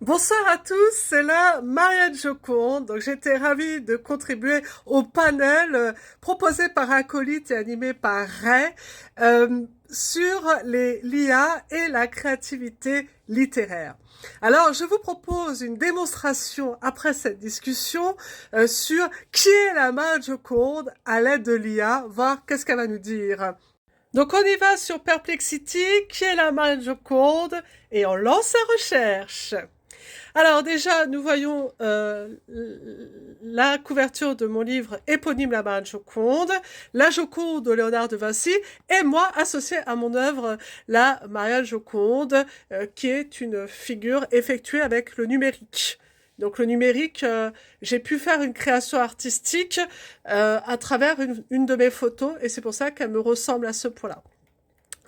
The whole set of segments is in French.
Bonsoir à tous, c'est là Marianne Joconde. Donc j'étais ravie de contribuer au panel proposé par Acolyte et animé par Ray sur l'IA et la créativité littéraire. Alors je vous propose une démonstration après cette discussion sur qui est la Marianne Joconde à l'aide de l'IA, voir qu'est-ce qu'elle va nous dire. Donc on y va sur Perplexity, qui est la Marianne Joconde, et on lance la recherche. Alors déjà, nous voyons la couverture de mon livre éponyme La Marianne Joconde, la Joconde de Léonard de Vinci, et moi associé à mon œuvre La Marianne Joconde, qui est une figure effectuée avec le numérique. Donc le numérique, j'ai pu faire une création artistique à travers une de mes photos, et c'est pour ça qu'elle me ressemble à ce point-là.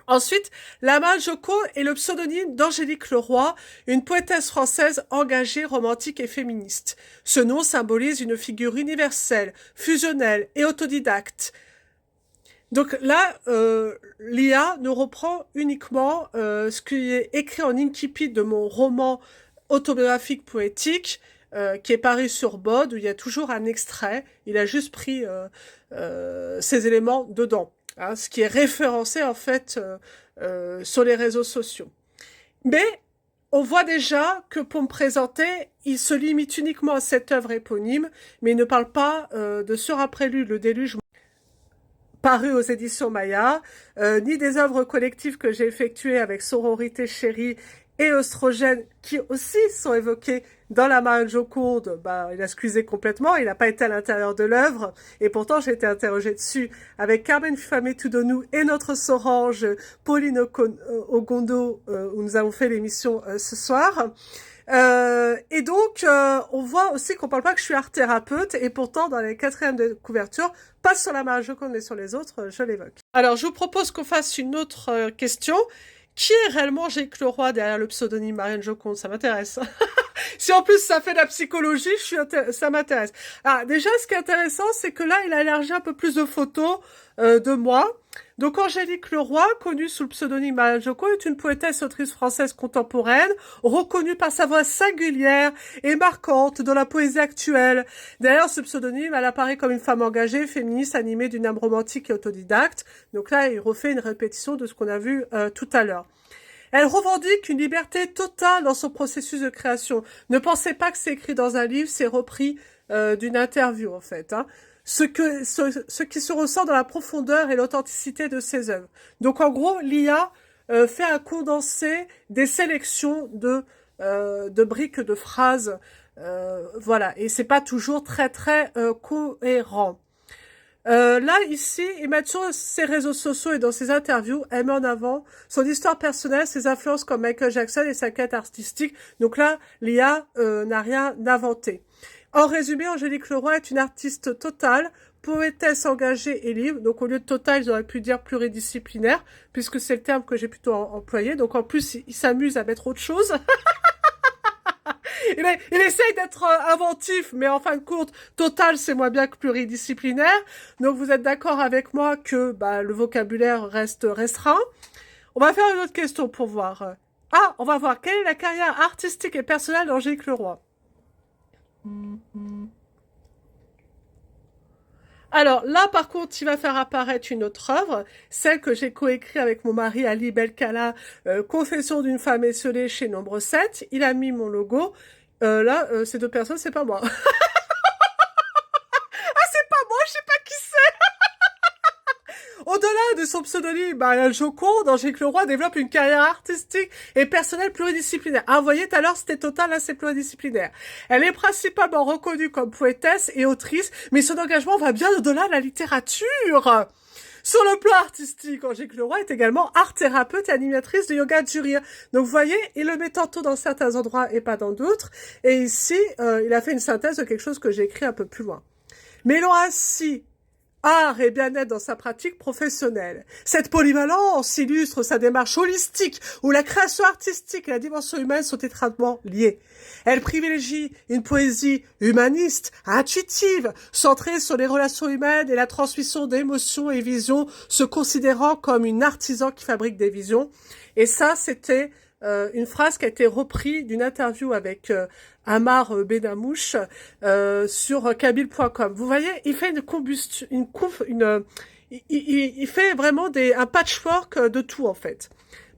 Ensuite, la Marianne Joconde est le pseudonyme d'Angélique Leroy, une poétesse française engagée, romantique et féministe. Ce nom symbolise une figure universelle, fusionnelle et autodidacte. Donc là, l'IA nous reprend uniquement ce qui est écrit en incipit de mon roman autobiographique poétique, qui est paru sur Bod, où il y a toujours un extrait. Il a juste pris ces éléments dedans. Hein, ce qui est référencé en fait sur les réseaux sociaux. Mais on voit déjà que pour me présenter, il se limite uniquement à cette œuvre éponyme, mais il ne parle pas de Suraprélude, le déluge, paru aux éditions Maya, ni des œuvres collectives que j'ai effectuées avec Sororité Chérie et Oestrogène, qui aussi sont évoqués dans la Marianne Joconde. Il a squeezé complètement, il n'a pas été à l'intérieur de l'œuvre, et pourtant j'ai été interrogée dessus avec Carmen Fifamé-Toudonou et notre Sorange, Pauline Ogondo, où nous avons fait l'émission ce soir. Et donc, on voit aussi qu'on parle pas que je suis art thérapeute, et pourtant, dans les quatrièmes de couverture, pas sur la Marianne Joconde, mais sur les autres, je l'évoque. Alors, je vous propose qu'on fasse une autre question. Qui est réellement Angélique Leroy derrière le pseudonyme Marianne Joconde? Ça m'intéresse. Si en plus ça fait de la psychologie, ça m'intéresse. Ah, déjà, ce qui est intéressant, c'est que là, il a élargi un peu plus de photos de moi. Donc, Angélique Leroy, connue sous le pseudonyme Marianne Joconde, est une poétesse autrice française contemporaine, reconnue par sa voix singulière et marquante dans la poésie actuelle. Derrière ce pseudonyme, elle apparaît comme une femme engagée, féministe, animée d'une âme romantique et autodidacte. Donc là, il refait une répétition de ce qu'on a vu tout à l'heure. Elle revendique une liberté totale dans son processus de création. Ne pensez pas que c'est écrit dans un livre, c'est repris d'une interview en fait. Hein. Ce qui se ressent dans la profondeur et l'authenticité de ses œuvres. Donc en gros, l'IA fait un condensé des sélections de briques de phrases. Voilà, et c'est pas toujours très cohérent. Là, ici, il met sur ses réseaux sociaux et dans ses interviews, elle met en avant son histoire personnelle, ses influences comme Michael Jackson et sa quête artistique. Donc là, l'IA n'a rien inventé. En résumé, Angélique Leroy est une artiste totale, poétesse engagée et libre. Donc au lieu de totale, ils auraient pu dire pluridisciplinaire, puisque c'est le terme que j'ai plutôt employé. Donc en plus, il s'amuse à mettre autre chose. Il essaye d'être inventif, mais en fin de compte, total, c'est moins bien que pluridisciplinaire. Donc vous êtes d'accord avec moi que le vocabulaire reste restreint. On va faire une autre question pour voir. On va voir quelle est la carrière artistique et personnelle d'Angélique Leroy. Alors là, par contre, il va faire apparaître une autre œuvre, celle que j'ai coécrite avec mon mari Ali Belkala, Confession d'une femme esselée chez Nombre 7. Il a mis mon logo. Là, ces deux personnes, c'est pas moi. Ah, c'est pas moi, je sais pas qui c'est. Au-delà de son pseudonyme, Marianne Joconde, Angélique Leroy développe une carrière artistique et personnelle pluridisciplinaire. Ah, vous voyez, tout à l'heure, c'était total, là, c'est pluridisciplinaire. Elle est principalement reconnue comme poétesse et autrice, mais son engagement va bien au-delà de la littérature. Sur le plan artistique, Angélique Leroy est également art thérapeute et animatrice de yoga de jury. Donc vous voyez, il le met tantôt dans certains endroits et pas dans d'autres. Et ici, il a fait une synthèse de quelque chose que j'ai écrit un peu plus loin. Mêlons ainsi art et bien-être dans sa pratique professionnelle. Cette polyvalence illustre sa démarche holistique où la création artistique et la dimension humaine sont étroitement liées. Elle privilégie une poésie humaniste, intuitive, centrée sur les relations humaines et la transmission d'émotions et visions, se considérant comme une artisan qui fabrique des visions. Et ça, c'était une phrase qui a été reprise d'une interview avec Amar Benamouche sur kabyle.com. Vous voyez, il fait il fait vraiment un patchwork de tout en fait.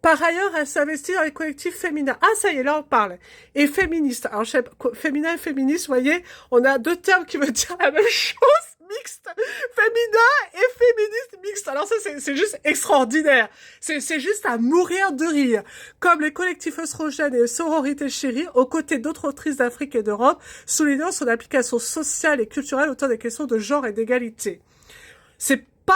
Par ailleurs, elle s'investit dans les collectifs féminins. Ah, ça y est, là, on parle. Et féministe. Alors, je sais pas, féminin et féministe, vous voyez, on a deux termes qui veulent dire la même chose, mixte. Féminin et féministe mixte. Alors ça, c'est juste extraordinaire. C'est juste à mourir de rire. Comme les collectifs œstrogènes et sororités chéries, aux côtés d'autres autrices d'Afrique et d'Europe, soulignant son application sociale et culturelle autour des questions de genre et d'égalité. C'est pas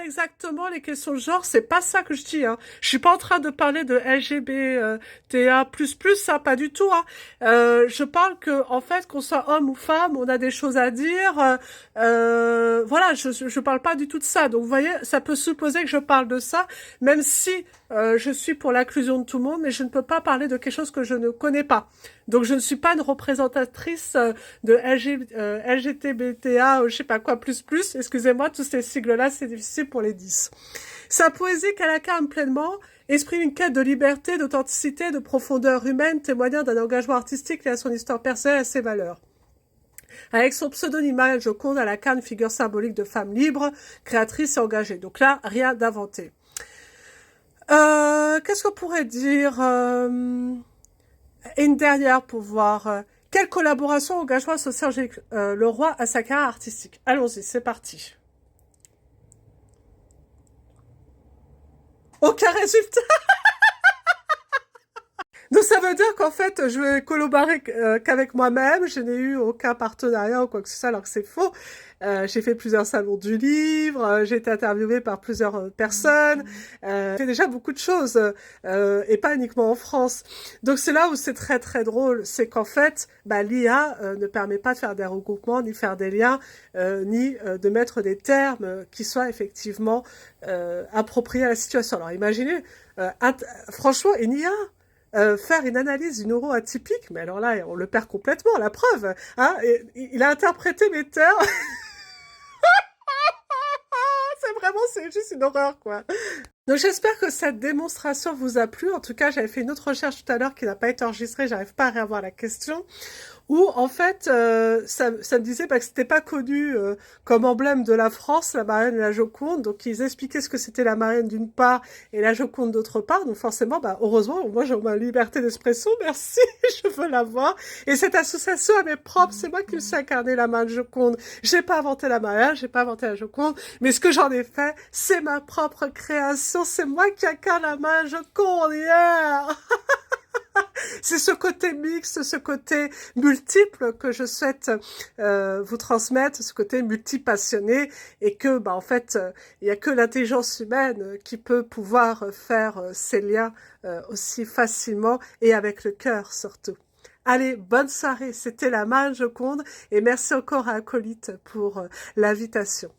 exactement les questions de genre, c'est pas ça que je dis, hein. Je suis pas en train de parler de LGBTA++, ça, pas du tout, hein. Je parle que, en fait, qu'on soit homme ou femme, on a des choses à dire, voilà, je parle pas du tout de ça. Donc, vous voyez, ça peut supposer que je parle de ça, même si, je suis pour l'inclusion de tout le monde, mais je ne peux pas parler de quelque chose que je ne connais pas. Donc, je ne suis pas une représentatrice de LGBTA, je sais pas quoi, plus. Excusez-moi, tous ces sigles-là, c'est difficile pour les 10. Sa poésie, qu'elle incarne pleinement, exprime une quête de liberté, d'authenticité, de profondeur humaine, témoignant d'un engagement artistique lié à son histoire personnelle et à ses valeurs. Avec son pseudonyme Marianne Joconde, elle incarne une figure symbolique de femme libre, créatrice et engagée. Donc là, rien d'inventé. Qu'est-ce qu'on pourrait dire Et une dernière pour voir quelle collaboration engagement social Leroy à sa carrière artistique. Allons-y, c'est parti. Aucun résultat. Donc ça veut dire qu'en fait, je vais collaborer qu'avec moi-même. Je n'ai eu aucun partenariat ou quoi que ce soit, alors que c'est faux. J'ai fait plusieurs salons du livre, j'ai été interviewée par plusieurs personnes. J'ai fait déjà beaucoup de choses, et pas uniquement en France. Donc c'est là où c'est très très drôle, c'est qu'en fait, l'IA ne permet pas de faire des regroupements, ni faire des liens, ni de mettre des termes qui soient effectivement appropriés à la situation. Alors imaginez, franchement, une IA faire une analyse du neuro atypique, mais alors là, on le perd complètement, la preuve. Hein, il a interprété mes termes. C'est juste une horreur, quoi. Donc j'espère que cette démonstration vous a plu. En tout cas, j'avais fait une autre recherche tout à l'heure qui n'a pas été enregistrée, j'arrive pas à réavoir la question. Où en fait, ça me disait que c'était pas connu comme emblème de la France, la Marianne et la Joconde. Donc ils expliquaient ce que c'était la Marianne d'une part et la Joconde d'autre part. Donc forcément, heureusement, moi j'ai ma liberté d'expression, merci, je veux la voir. Et cette association elle m'est propre, c'est moi qui me suis incarné la Marianne Joconde. J'ai pas inventé la Marianne, j'ai pas inventé la Joconde, mais ce que j'en ai fait, c'est ma propre création, c'est moi qui incarne la Marianne Joconde, yeah. C'est ce côté mixte, ce côté multiple que je souhaite vous transmettre, ce côté multipassionné, et que, en fait, il y a que l'intelligence humaine qui peut pouvoir faire ces liens aussi facilement et avec le cœur surtout. Allez, bonne soirée, c'était la Marianne Joconde, et merci encore à Acolyte pour l'invitation.